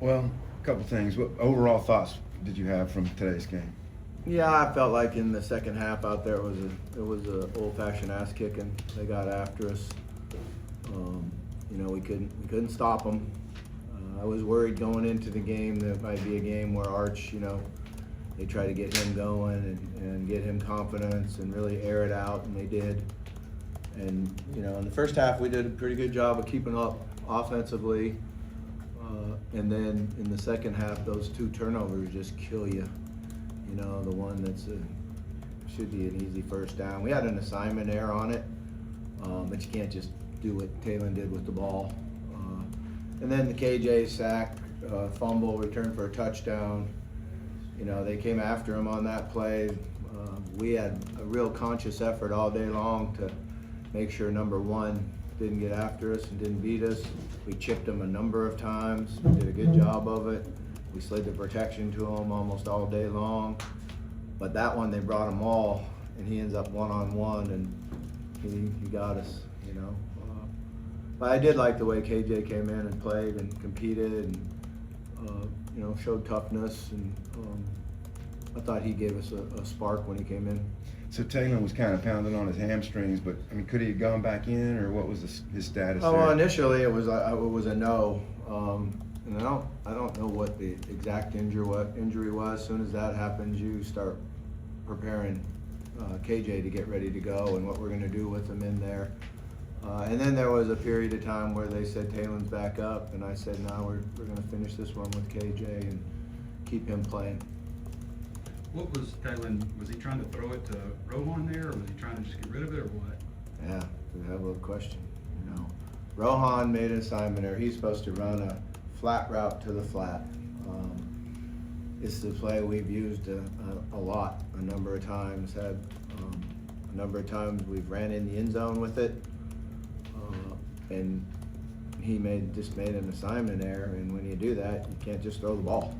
Well, a couple things. What overall thoughts did you have from today's game? Yeah, I felt like in the second half out there it was a old-fashioned ass kicking. They got after us. We couldn't stop them. I was worried going into the game that it might be a game where Arch, they try to get him going and get him confidence and really air it out, and they did. And in the first half we did a pretty good job of keeping up offensively. And then in the second half, those 2 turnovers just kill you. The one that's should be an easy first down. We had an assignment error on it, but you can't just do what Talon did with the ball. And then the KJ sack, fumble, return for a touchdown. They came after him on that play. We had a real conscious effort all day long to make sure number 1 didn't get after us and didn't beat us. We chipped him a number of times. We did a good job of it. We slid the protection to him almost all day long. But that one, they brought him all, and he ends up one-on-one, and he got us, But I did like the way KJ came in and played and competed and, showed toughness. And I thought he gave us a spark when he came in. So Taylor was kind of pounding on his hamstrings, but could he have gone back in, or what was his status there? Well, initially it was a no, and I don't know what the exact injury was. As soon as that happens, you start preparing KJ to get ready to go and what we're going to do with him in there. And then there was a period of time where they said Talon's back up, and I said, no, we're going to finish this one with KJ and keep him playing. What was Talon, was he trying to throw it to Rohan there, or was he trying to just get rid of it, or what? Yeah, it's a hell of a question. Rohan made an assignment there. He's supposed to run a flat route to the flat. It's the play we've used a lot, a number of times. A number of times we've ran in the end zone with it, and he just made an assignment error. And when you do that, you can't just throw the ball,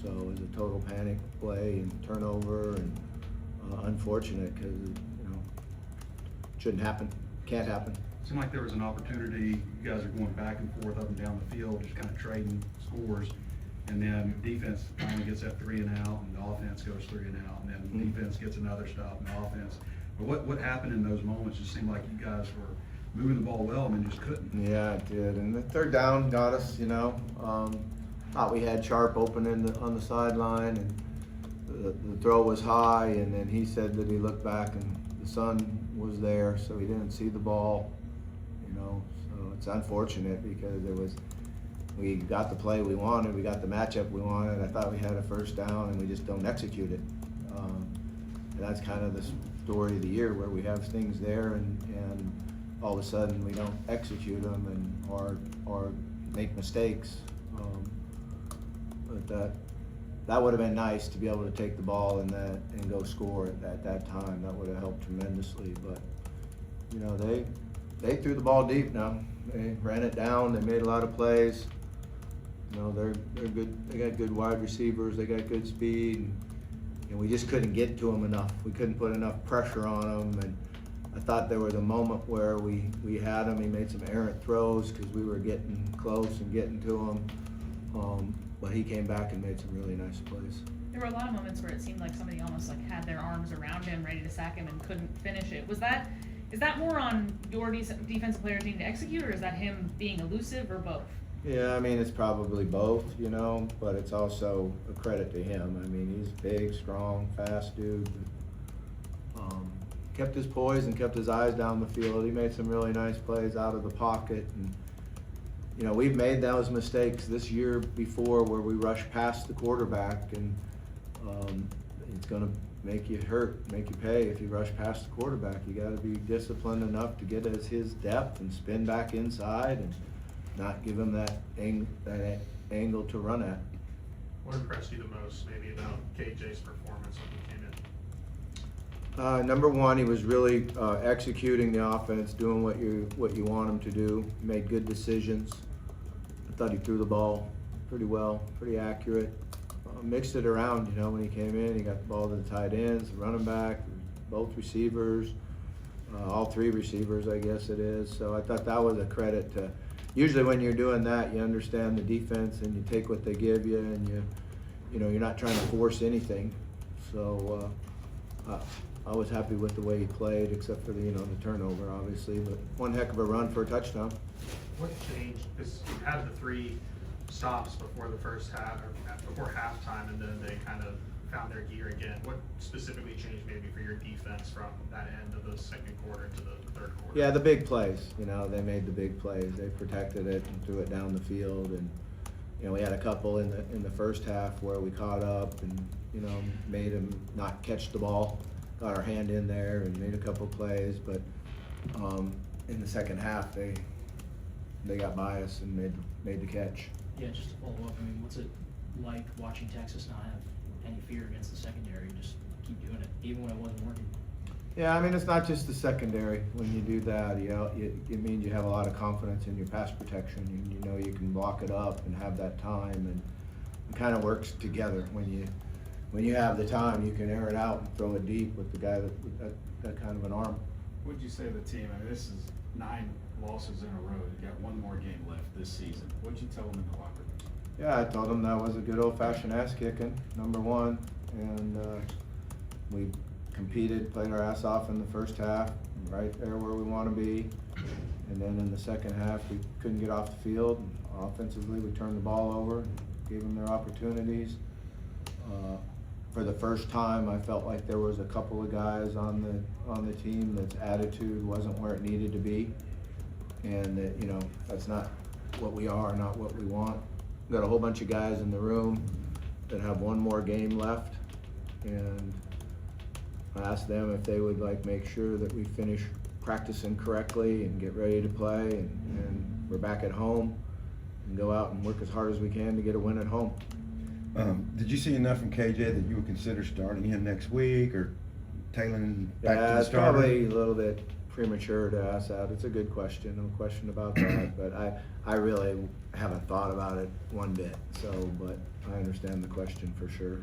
So it was a total panic play and turnover, and unfortunate because shouldn't happen, can't happen. It seemed like there was an opportunity. You guys are going back and forth up and down the field, just kind of trading scores, and then defense finally gets that 3 and out, and the offense goes 3 and out, and then defense gets another stop, and the offense. But what happened in those moments? Just seemed like you guys were moving the ball well, and then just couldn't. Yeah, it did, and the third down got us. Thought we had Sharp open on the sideline, and the throw was high, and then he said that he looked back and the sun was there, so he didn't see the ball. So it's unfortunate because we got the play we wanted, we got the matchup we wanted. I thought we had a first down, and we just don't execute it. And that's kind of the story of the year, where we have things there, and all of a sudden we don't execute them or make mistakes. But that would have been nice to be able to take the ball and go score at that time. That would have helped tremendously. But they threw the ball deep now. They ran it down. They made a lot of plays. They're good. They got good wide receivers. They got good speed, and we just couldn't get to them enough. We couldn't put enough pressure on them. And I thought there was a moment where we had him. He made some errant throws because we were getting close and getting to him. But he came back and made some really nice plays. There were a lot of moments where it seemed like somebody almost had their arms around him, ready to sack him, and couldn't finish it. Is that more on your defensive players needing to execute, or is that him being elusive, or both? Yeah, it's probably both, but it's also a credit to him. He's big, strong, fast dude. Kept his poise and kept his eyes down the field. He made some really nice plays out of the pocket. And we've made those mistakes this year before where we rush past the quarterback, and it's going to make you pay if you rush past the quarterback. You got to be disciplined enough to get his depth and spin back inside and not give him that angle to run at. What impressed you the most maybe about KJ's performance when he came in? Number one, he was really executing the offense, doing what you want him to do. He made good decisions. I thought he threw the ball pretty well, pretty accurate. Mixed it around, when he came in. He got the ball to the tight ends, the running back, both receivers, all 3 receivers, I guess it is. So I thought that was a credit to. usually when you're doing that, you understand the defense and you take what they give you, and you know, you're not trying to force anything. So I was happy with the way he played, except for the, you know, the turnover, obviously, but one heck of a run for a touchdown. What changed, because you had the 3 stops before the first half, or before halftime, and then they kind of found their gear again. What specifically changed maybe for your defense from that end of the second quarter to the third quarter? Yeah, the big plays, you know, they made the big plays. They protected it and threw it down the field, and, you know, we had a couple in the first half where we caught up and, you know, made them not catch the ball, got our hand in there and made a couple plays, but in the second half, they got by us and made the catch. Yeah, just to follow up, I mean, what's it like watching Texas not have any fear against the secondary, just keep doing it, even when it wasn't working? Yeah, I mean, it's not just the secondary. When you do that, you know, it means you have a lot of confidence in your pass protection. You know you can block it up and have that time, and it kind of works together. When you have the time, you can air it out and throw it deep with the guy that kind of an arm. What'd you say to the team? I mean, this is 9 losses in a row. You got one more game left this season. What'd you tell them in the locker room? Yeah, I told them that was a good old-fashioned ass kicking, number one, and we competed, played our ass off in the first half, right there where we want to be, and then in the second half we couldn't get off the field. Offensively, we turned the ball over, gave them their opportunities. For the first time, I felt like there was a couple of guys on the team that's attitude wasn't where it needed to be, and that, you know, that's not what we are, not what we want. Got a whole bunch of guys in the room that have one more game left, and I asked them if they would like make sure that we finish practicing correctly and get ready to play, and we're back at home and go out and work as hard as we can to get a win at home. Did you see enough from KJ that you would consider starting him next week or tailing back to the Yeah, it's starter? probably a little bit premature to ask that. It's a good question, no question about that, but I really haven't thought about it one bit, so, but I understand the question for sure.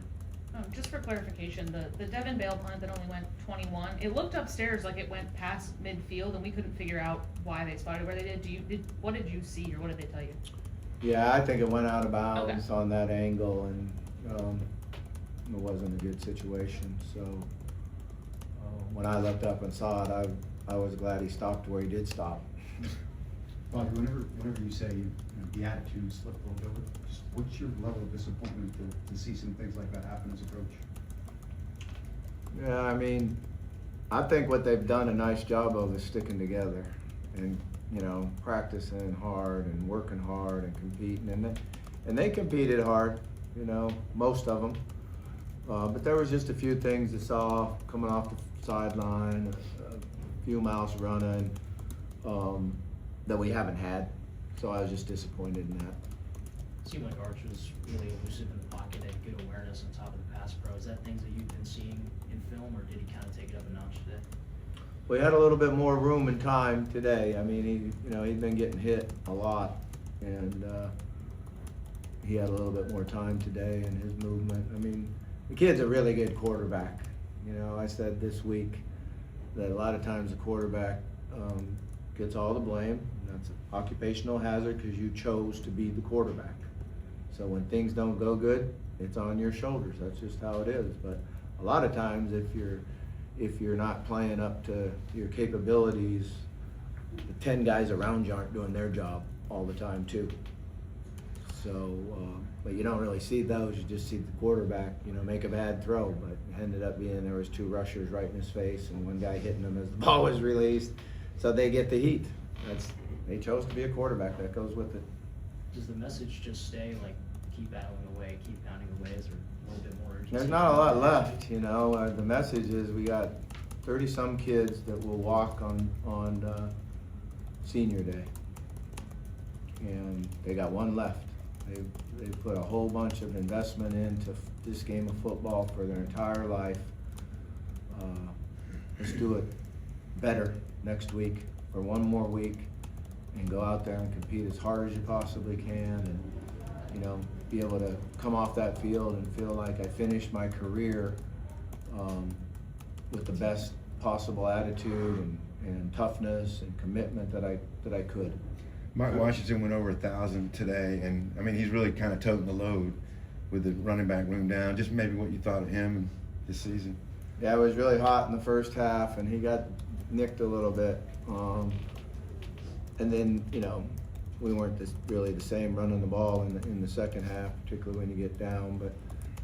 Just for clarification, the Devin Bale punt that only went 21, it looked upstairs like it went past midfield, and we couldn't figure out why they spotted where they did. What did you see, or what did they tell you? Yeah, I think it went out of bounds Okay. on that angle, and it wasn't a good situation. So when I looked up and saw it, I was glad he stopped where he did stop. Bobby, whenever you say the attitude slipped a little bit, just what's your level of disappointment to see some things like that happen as a coach? Yeah, I mean, I think what they've done a nice job of is sticking together and, you know, practicing hard and working hard and competing, and they competed hard, you know, most of them. But there was just a few things I saw coming off the sideline, a few miles running, that we haven't had. So I was just disappointed in that. It seemed like Arch was really elusive in the pocket, had good awareness on top of the pass pro. Is that things that you've been seeing in film, or did he kind of take it up a notch today? We had a little bit more room and time today. I mean, he'd been getting hit a lot, and he had a little bit more time today in his movement. I mean, the kid's a really good quarterback. You know, I said this week that a lot of times the quarterback gets all the blame. That's an occupational hazard because you chose to be the quarterback. So when things don't go good, it's on your shoulders. That's just how it is. But a lot of times, if you're not playing up to your capabilities, the 10 guys around you aren't doing their job all the time too. So, but you don't really see those. You just see the quarterback, you know, make a bad throw. But it ended up being there was 2 rushers right in his face and one guy hitting him as the ball was released. So they get the heat. They chose to be a quarterback. That goes with it. Does the message just stay like keep battling away, keep pounding away? Is there a little bit more urgency? There's not a lot left, you know. The message is we got 30-some kids that will walk on senior day, and they got one left. They put a whole bunch of investment into this game of football for their entire life. Let's do it better next week or one more week, and go out there and compete as hard as you possibly can, and, you know, be able to come off that field and feel like I finished my career with the best possible attitude and toughness and commitment that I could. Mike Washington went over 1,000 today, and I mean he's really kind of toting the load with the running back room down. Just maybe what you thought of him this season. Yeah, it was really hot in the first half, and he got nicked a little bit. And then, you know, we weren't really the same running the ball in the second half, particularly when you get down. But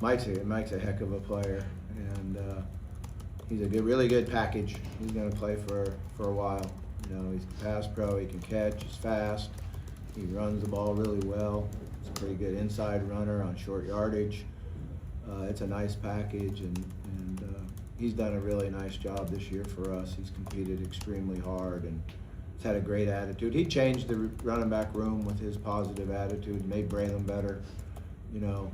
Mike's a heck of a player, and he's a really good package. He's going to play for a while. You know, he's a pass pro. He can catch. He's fast. He runs the ball really well. He's a pretty good inside runner on short yardage. It's a nice package, and he's done a really nice job this year for us. He's competed extremely hard, and he's had a great attitude. He changed the running back room with his positive attitude, made Braylon better. You know,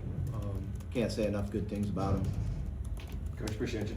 can't say enough good things about him. Coach, appreciate you.